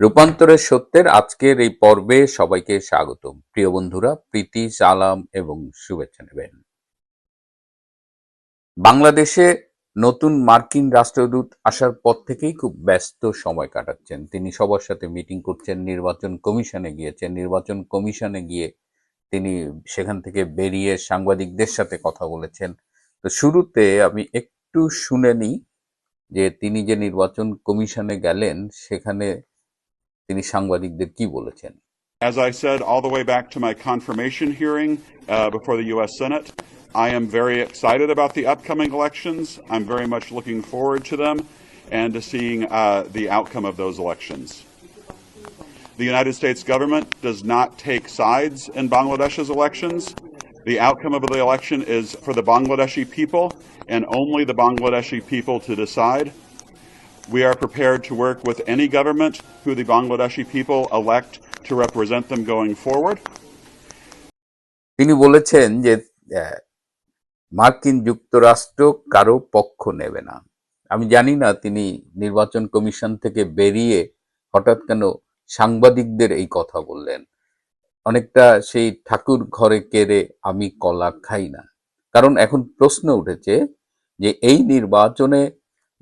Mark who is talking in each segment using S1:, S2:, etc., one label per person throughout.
S1: রূপান্তরের সত্যের আজকের এই পর্বে সবাইকে স্বাগতম। প্রিয় বন্ধুরা, প্রীতি, সালাম এবং শুভেচ্ছা নেবেন। বাংলাদেশে নতুন মার্কিন রাষ্ট্রদূত আসার পর থেকেই খুব ব্যস্ত সময় কাটাচ্ছেন। তিনি সবার সাথে মিটিং করছেন, নির্বাচন কমিশনে গিয়েছেন। নির্বাচন কমিশনে গিয়ে তিনি সেখান থেকে বেরিয়ে সাংবাদিকদের সাথে কথা বলেছেন। তো শুরুতে আমি একটু শুনে নিই যে তিনি যে নির্বাচন কমিশনে গেলেন সেখানে তিনি সাংবাদিকদের কি বলেছেন।
S2: As I said all the way back to my confirmation hearing before the U.S. Senate, I am very excited about the upcoming elections. I'm very much looking forward to them and to seeing the outcome of those elections. The United States government does not take sides in Bangladesh's elections. The outcome of the election is for the Bangladeshi people and only the Bangladeshi people to decide. We are prepared to work with any government who the Bangladeshi people elect to represent them going forward.
S1: তিনি বলেছেন যে মার্কিন যুক্তরাষ্ট্র কারো পক্ষ নেবে না। আমি জানি না তিনি নির্বাচন কমিশন থেকে বেরিয়ে হঠাৎ কেন সাংবাদিকদের এই কথা বললেন। অনেকটা সেই ঠাকুর ঘরে কেড়ে আমি কলা খাই না। কারণ এখন প্রশ্ন উঠেছে যে এই নির্বাচনে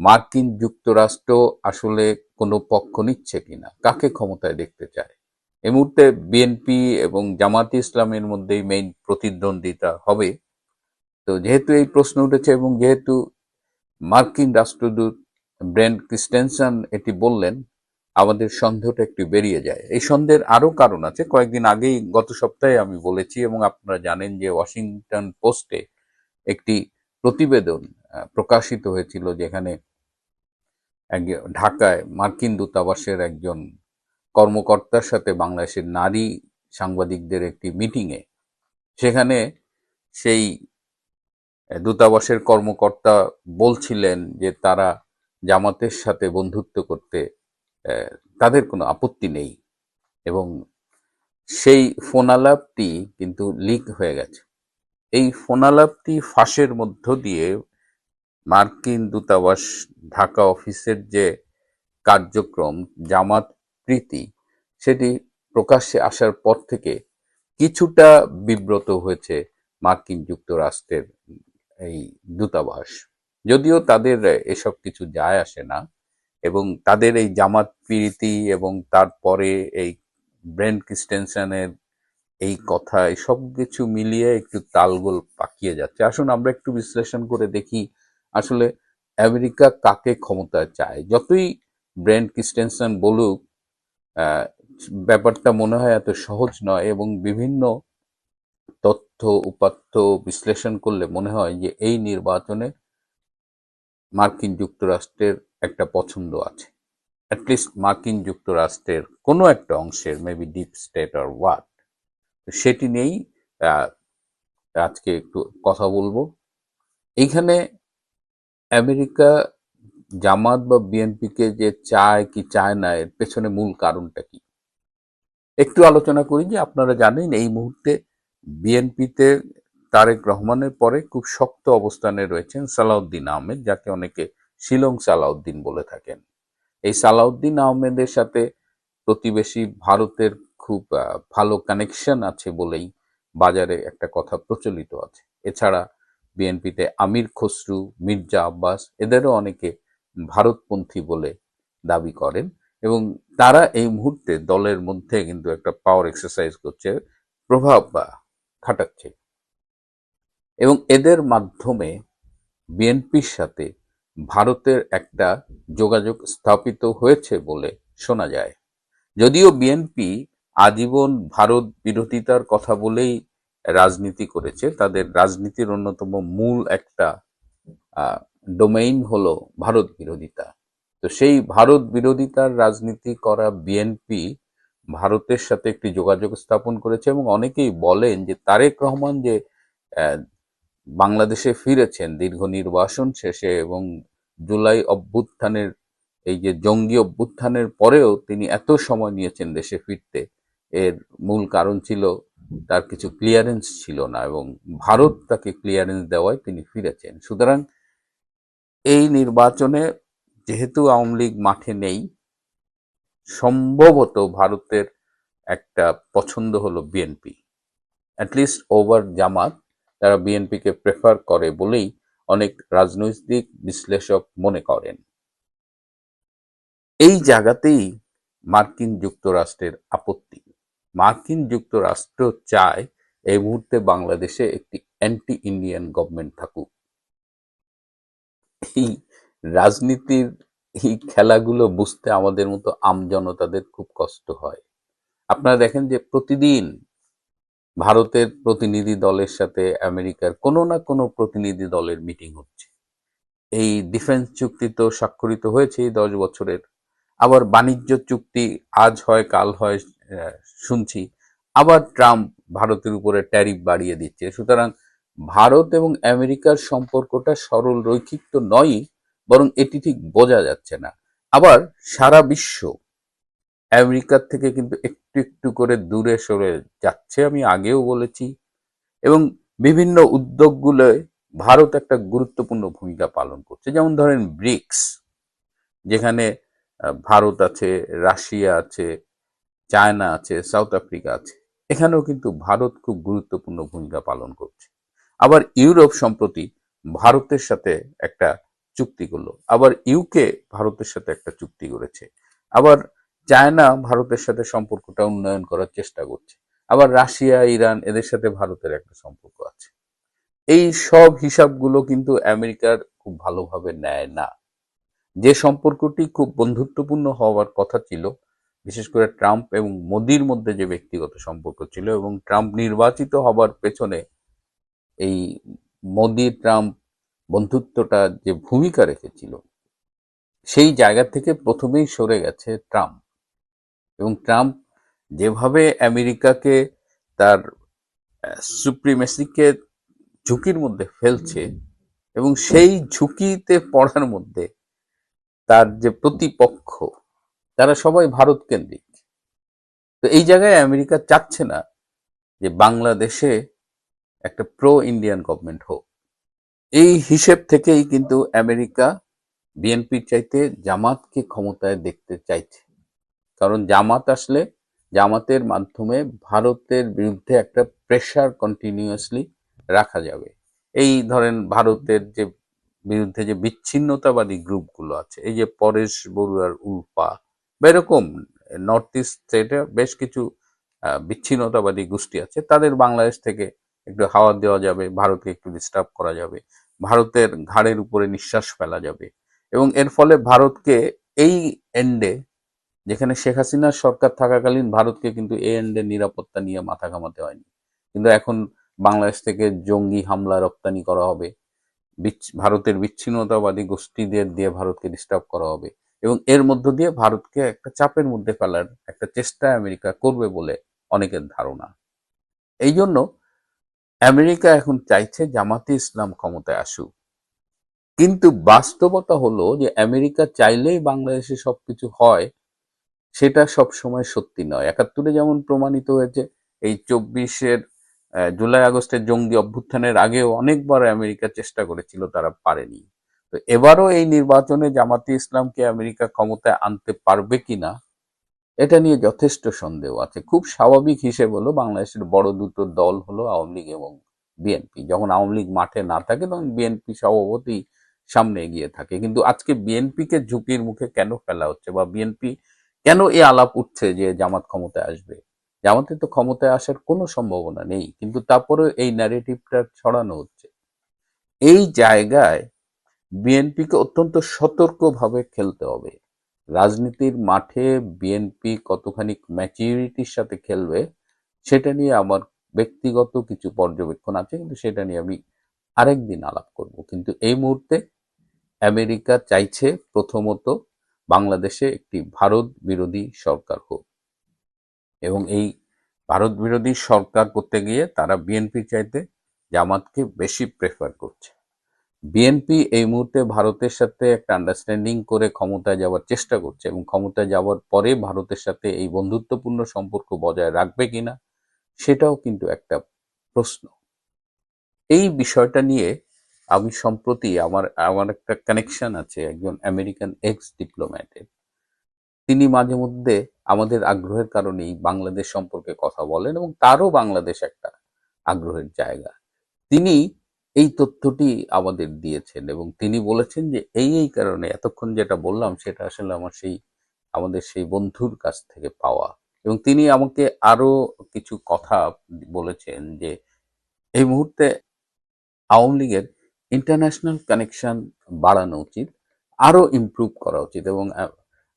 S1: মার্কিন যুক্তরাষ্ট্র আসলে কোনো পক্ষ নিচ্ছে কিনা, কাকে ক্ষমতায় দেখতে চায়। এই মুহূর্তে বিএনপি এবং জামাতে ইসলামের মধ্যেই মেইন প্রতিদ্বন্দ্বিতা হবে। তো যেহেতু এই প্রশ্ন উঠেছে এবং যেহেতু মার্কিন রাষ্ট্রদূত ব্রেন্ট ক্রিস্টেনসন এটি বললেন, আমাদের সন্দেহটা একটু বেরিয়ে যায়। এই সন্দেহের আরো কারণ আছে। কয়েকদিন আগেই গত সপ্তাহে আমি বলেছি এবং আপনারা জানেন যে ওয়াশিংটন পোস্টে একটি প্রতিবেদন প্রকাশিত হয়েছিল, যেখানে ঢাকায় মার্কিন দূতাবাসের একজন কর্মকর্তার সাথে বাংলাদেশের নারী সাংবাদিকদের একটি মিটিংয়ে, সেখানে সেই দূতাবাসের কর্মকর্তা বলছিলেন যে তারা জামাতের সাথে বন্ধুত্ব করতে তাদের কোনো আপত্তি নেই এবং সেই ফোনালাপটি কিন্তু লিক হয়ে গেছে। এই ফোনালাপটি ফাঁসের মধ্য দিয়ে মার্কিন দূতাবাস ঢাকা অফিসের যে কার্যক্রম জামাত প্রীতি, সেটি প্রকাশ্যে আসার পর থেকে কিছুটা বিব্রত হয়েছে মার্কিন যুক্তরাষ্ট্রের এই দূতাবাস। যদিও তাদের এসব কিছু যায় আসে না এবং তাদের এই জামাত প্রীতি এবং তারপরে এই ব্রেন্ট ক্রিস্টেনসনের এই কথা, এই সব কিছু মিলিয়ে একটু তালগোল পাকিয়ে যাচ্ছে। আসুন আমরা একটু বিশ্লেষণ করে দেখি আসলে আমেরিকা কাকে ক্ষমতায় চায়। যতই ব্রেন্ট ক্রিস্টেনসন বলুক, ব্যাপারটা মনে হয় এত সহজ নয় এবং বিভিন্ন তথ্য উপাত্ত বিশ্লেষণ করলে মনে হয় যে এই নির্বাচনে মার্কিন যুক্তরাষ্ট্রের একটা পছন্দ আছে। অ্যাটলিস্ট মার্কিন যুক্তরাষ্ট্রের কোনো একটা অংশের, maybe deep state or what, সেটি নিয়েই আজকে একটু কথা বলবো। এইখানে আমেরিকা জামাত বা বিএনপিকে যে চায় কি চায় না, এর পেছনে মূল কারণটা কি একটু আলোচনা করি। যে আপনারা জানেন এই মুহূর্তে বিএনপিতে তারেক রহমানের পরে খুব শক্ত অবস্থানে রয়েছেন সালাউদ্দিন আহমেদ, যাকে অনেকে শিলং সালাউদ্দিন বলে থাকেন। এই সালাউদ্দিন আহমেদের সাথে প্রতিবেশী ভারতের খুব ভালো কানেকশন আছে বলেই বাজারে একটা কথা প্রচলিত আছে। এছাড়া বিএনপিতে আমির খসরু, মির্জা আব্বাস, এদেরও অনেকে ভারতপন্থী বলে দাবি করেন এবং তারা এই মুহূর্তে দলের মধ্যে কিন্তু একটা পাওয়ার এক্সারসাইজ করছে, প্রভাব খাটাচ্ছে এবং এদের মাধ্যমে বিএনপির সাথে ভারতের একটা যোগাযোগ স্থাপিত হয়েছে বলে শোনা যায়। যদিও বিএনপি আজীবন ভারত বিরোধিতার কথা বলেই রাজনীতি করেছে, তাদের রাজনীতির অন্যতম মূল একটা ডোমেইন হলো ভারত বিরোধিতা। তো সেই ভারত বিরোধিতার রাজনীতি করা বিএনপি ভারতের সাথে একটি যোগাযোগ স্থাপন করেছে এবং অনেকেই বলেন যে তারেক রহমান যে বাংলাদেশে ফিরেছেন দীর্ঘ নির্বাসন শেষে এবং জুলাই অভ্যুত্থানের এই যে জঙ্গি অভ্যুত্থানের পরেও তিনি এত সময় নিয়েছেন দেশে ফিরতে, এর মূল কারণ ছিল তার কিছু ক্লিয়ারেন্স ছিল না এবং ভারত তাকে ক্লিয়ারেন্স দেওয়ায় তিনি ফিরেছেন। সুতরাং এই নির্বাচনে যেহেতু আওয়ামী লীগ মাঠে নেই, সম্ভবত ভারতের একটা পছন্দ হলো বিএনপি, অ্যাটলিস্ট ওভার জামাত। তারা বিএনপিকে প্রেফার করে বলেই অনেক রাজনৈতিক বিশ্লেষক মনে করেন। এই জায়গাতেই মার্কিন যুক্তরাষ্ট্রের আপত্তি। মার্কিন যুক্তরাষ্ট্র চায় এই মুহূর্তে বাংলাদেশে একটি অ্যান্টি ইন্ডিয়ান গভর্নমেন্ট থাকুক। এই রাজনীতির এই খেলাগুলো বুঝতে আমাদের মতো আমজনতাদের খুব কষ্ট হয়। আপনারা দেখেন যে প্রতিদিন ভারতের প্রতিনিধি দলের সাথে আমেরিকার কোনো না কোনো প্রতিনিধি দলের মিটিং হচ্ছে। এই ডিফেন্স চুক্তি তো স্বাক্ষরিত হয়েছে এই 10 বছরের। আবার বাণিজ্য চুক্তি আজ হয় কাল হয়, শুনছি। আবার ট্রাম্প ভারতের উপরে ট্যারিফ বাড়িয়ে দিচ্ছে। সুতরাং ভারত এবং আমেরিকার সম্পর্কটা সরল রৈখিক তো নয়ই, বরং এটি ঠিক বোঝা যাচ্ছে না। আবার সারা বিশ্ব আমেরিকার থেকে কিন্তু একটু একটু করে দূরে সরে যাচ্ছে, আমি আগেও বলেছি। এবং বিভিন্ন উদ্যোগগুলোয় ভারত একটা গুরুত্বপূর্ণ ভূমিকা পালন করছে। যেমন ধরেন ব্রিক্স, যেখানে ভারত আছে, রাশিয়া আছে, চায়না আছে, সাউথ আফ্রিকা আছে। এখানেও কিন্তু ভারত খুব গুরুত্বপূর্ণ ভূমিকা পালন করছে। আবার ইউরোপ সম্প্রতি ভারতের সাথে একটা চুক্তি করলো। আবার ইউকে ভারতের সাথে একটা চুক্তি করেছে। আবার চায়না ভারতের সাথে সম্পর্কটা উন্নয়ন করার চেষ্টা করছে। আবার রাশিয়া, ইরান এদের সাথে ভারতের একটা সম্পর্ক আছে। এই সব হিসাবগুলো কিন্তু আমেরিকার খুব ভালোভাবে নেয় না। যে সম্পর্কটি খুব বন্ধুত্বপূর্ণ হওয়ার কথা ছিল, বিশেষ করে ট্রাম্প এবং মোদির মধ্যে যে ব্যক্তিগত সম্পর্ক ছিল, এবং ট্রাম্প নির্বাচিত হবার পেছনে এই মোদি ট্রাম্প বন্ধুত্বটা যে ভূমিকা রেখেছিল, সেই জায়গা থেকে প্রথমেই সরে গেছে ট্রাম্প। এবং ট্রাম্প যেভাবে আমেরিকাকে তার সুপ্রিমেসিকে ঝুঁকির মধ্যে ফেলছে, এবং সেই ঝুঁকিতে পড়ার মধ্যে তার যে প্রতিপক্ষ তারা সবাই ভারত কেন্দ্রিক। তো এই জায়গায় আমেরিকা চাচ্ছে না যে বাংলাদেশে একটা প্রো ইন্ডিয়ান গভর্নমেন্ট হোক। এই হিসেব থেকেই কিন্তু আমেরিকা বিএনপির চাইতে জামাতকে ক্ষমতায় দেখতে চাইছে। কারণ জামাত আসলে জামাতের মাধ্যমে ভারতের বিরুদ্ধে একটা প্রেসার কন্টিনিউয়াসলি রাখা যাবে। এই ধরেন ভারতের যে বিরুদ্ধে যে বিচ্ছিন্নতাবাদী গ্রুপগুলো আছে, এই যে পরেশ বড়ুয়ার উল্ফা বা এরকম নর্থ ইস্ট স্টেটে বেশ কিছু বিচ্ছিন্নতাবাদী গোষ্ঠী আছে, তাদের বাংলাদেশ থেকে একটু হাওয়া দেওয়া যাবে, ভারতকে একটু ডিস্টার্ব করা যাবে, ভারতের ঘাড়ের উপরে নিঃশ্বাস ফেলা যাবে। এবং এর ফলে ভারতকে এই এন্ডে, যেখানে শেখ হাসিনার সরকার থাকাকালীন ভারতকে কিন্তু এই এন্ডের নিরাপত্তা নিয়ে মাথা ঘামাতে হয়নি, কিন্তু এখন বাংলাদেশ থেকে জঙ্গি হামলা রপ্তানি করা হবে, ভারতের বিচ্ছিন্নতাবাদী গোষ্ঠীদের দিয়ে ভারতকে ডিস্টার্ব করা হবে, এবং এর মধ্য দিয়ে ভারতকে একটা চাপের মধ্যে ফেলার একটা চেষ্টা আমেরিকা করবে বলে অনেকের ধারণা। এই জন্য আমেরিকা এখন চাইছে জামাতে ইসলাম ক্ষমতায় আসুক। কিন্তু বাস্তবতা হলো যে আমেরিকা চাইলেই বাংলাদেশে সবকিছু হয়, সেটা সব সময় সত্যি নয়। ৭১-এ যেমন প্রমাণিত হয়েছে, এই ২৪-এর জুলাই আগস্টের জঙ্গি অভ্যুত্থানের আগেও অনেকবার আমেরিকা চেষ্টা করেছিল, তারা পারেনি। তো এবারও এই নির্বাচনে জামাতে ইসলামকে আমেরিকা ক্ষমতায় আনতে পারবে কিনা, এটা নিয়ে যথেষ্ট সন্দেহ আছে। খুব স্বাভাবিক হিসেব হলো বাংলাদেশের বড় দুটো দল হলো আওয়ামী লীগ এবং বিএনপি। যখন আওয়ামী লীগ মাঠে না থাকে তখন বিএনপি স্বভাবতই সামনে এগিয়ে থাকে। কিন্তু আজকে বিএনপিকে ঝুঁকির মুখে কেন ফেলা হচ্ছে, বা বিএনপি কেন এই আলাপ উঠছে যে জামাত ক্ষমতায় আসবে? জামাতে তো ক্ষমতায় আসার কোনো সম্ভাবনা নেই, কিন্তু তারপরে এই ন্যারেটিভটা ছড়ানো হচ্ছে। এই জায়গায় বিএনপিকে অত্যন্ত সতর্কভাবে খেলতে হবে। রাজনীতির মাঠে বিএনপি কতখানি ম্যাচিউরিটির সাথে খেলবে, সেটা নিয়ে আমার ব্যক্তিগত কিছু পর্যবেক্ষণ আছে, কিন্তু সেটা নিয়ে আমি আরেকদিন আলাপ করব। কিন্তু এই মুহূর্তে আমেরিকা চাইছে প্রথমত বাংলাদেশে একটি ভারত বিরোধী সরকার হোক, এবং এই ভারত বিরোধী সরকার করতে গিয়ে তারা বিএনপি চাইতে জামাতকে বেশি প্রেফার করছে। বিএনপি এই মুহূর্তে ভারতের সাথে একটা আন্ডারস্ট্যান্ডিং করে ক্ষমতায় যাওয়ার চেষ্টা করছে, এবং ক্ষমতায় যাওয়ার পরে ভারতের সাথে এই বন্ধুত্বপূর্ণ সম্পর্ক বজায় রাখবে কিনা সেটাও কিন্তু একটা প্রশ্ন। এই বিষয়টা নিয়ে আমি সম্প্রতি আমার আমার একটা কানেকশন আছে একজন আমেরিকান এক্স ডিপ্লোম্যাটের। তিনি মাঝে মধ্যে আমাদের আগ্রহের কারণেই বাংলাদেশ সম্পর্কে কথা বলেন এবং তারও বাংলাদেশ একটা আগ্রহের জায়গা। তিনি এই তথ্যটি আমাদের দিয়েছেন এবং তিনি বলেছেন যে এই কারণে এতক্ষণ যেটা বললাম সেটা আসলে আমাদের সেই বন্ধুর কাছ থেকে পাওয়া। এবং তিনি আমাকে আরো কিছু কথা বলেছেন যে এই মুহূর্তে আওয়ামী লীগের ইন্টারন্যাশনাল কানেকশন বাড়ানো উচিত, আরো ইমপ্রুভ করা উচিত এবং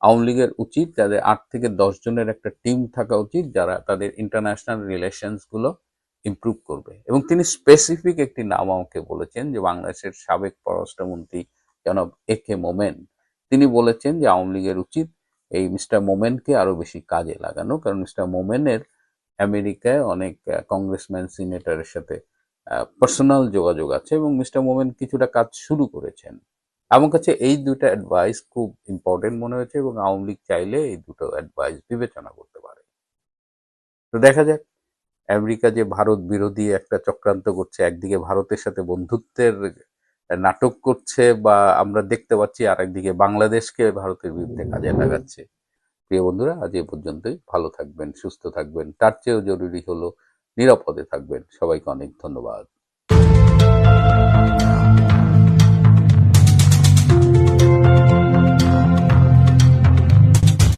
S1: আওয়ামী লীগের উচিত যাদের ৮ থেকে ১০ জনের একটা টিম থাকা উচিত যারা তাদের ইন্টারন্যাশনাল রিলেশনস গুলো ইমপ্রুভ করবে। এবং তিনি স্পেসিফিক একটি নাম আমাকে বলেছেন যে বাংলাদেশের সাবেক পররাষ্ট্রমন্ত্রী জনাব এ কে মোমেন। তিনি বলেছেন যে আওয়ামী লীগের উচিত এই মিস্টার মোমেনকে আরো বেশি কাজে লাগানো, কারণ মিস্টার মোমেনের আমেরিকায় অনেক কংগ্রেসম্যান সিনেটরের সাথে পার্সোনাল যোগাযোগ আছে এবং মিস্টার মোমেন কিছুটা কাজ শুরু করেছেন। আমার কাছে এই দুটো অ্যাডভাইস খুব ইম্পর্টেন্ট মনে হয়েছে এবং আওয়ামী লীগ চাইলে এই দুটো অ্যাডভাইস বিবেচনা করতে পারে। তো দেখা যাক আমেরিকা যে ভারত বিরোধী একটা চক্রান্ত করছে, একদিকে ভারতের সাথে বন্ধুত্বের নাটক করছে বা আমরা দেখতে পাচ্ছি, আর একদিকে বাংলাদেশকে ভারতের বিরুদ্ধে কাজে লাগাচ্ছে। প্রিয় বন্ধুরা, আজ এ পর্যন্তই। ভালো থাকবেন, সুস্থ থাকবেন, তার চেয়েও জরুরি হলো নিরাপদে থাকবেন। সবাইকে অনেক ধন্যবাদ।